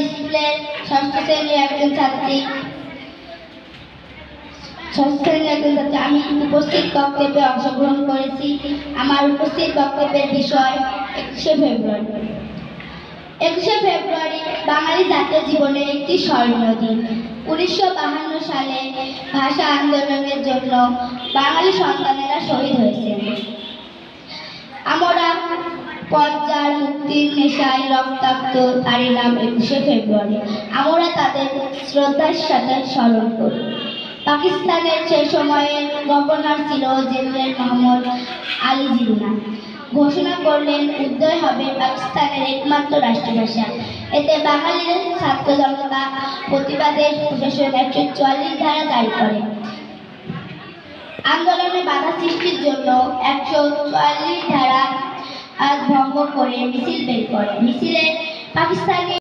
স্কুলের ষষ্ঠ শ্রেণীর একজন ছাত্রী। আমি উপস্থিত বক্তব্যে অংশগ্রহণ করেছি। আমার উপস্থিত বক্তব্যের বিষয় 21শে ফেব্রুয়ারি। 21শে ফেব্রুয়ারি বাঙালি জাতীয় জীবনের একটি স্মরণীয় দিন। 1952 সালে ভাষা আন্দোলনের জন্য বাঙালি সন্তানেরা শহীদ হয়েছেন। আমরা পঞ্চার মুক্তির নেশায় রক্তাক্ত তারই নাম 21শে ফেব্রুয়ারি। আমরা তাদের শ্রদ্ধার সাথে স্মরণ করি। পাকিস্তানের সেই সময়ের গভর্নর ছিল জেনারেল মোহাম্মদ আলী জিন্নাহ। ঘোষণা করলেন উদয় হবে পাকিস্তানের একমাত্র রাষ্ট্রভাষা। এতে বাঙালির ছাত্র জনতা প্রতিবাদে প্রশাসন 144 ধারা জারি করে। আন্দোলনে বাধা সৃষ্টির জন্য 144 ধারা ভঙ্গ করে মিছিল বের করে। মিছিলে পাকিস্তানি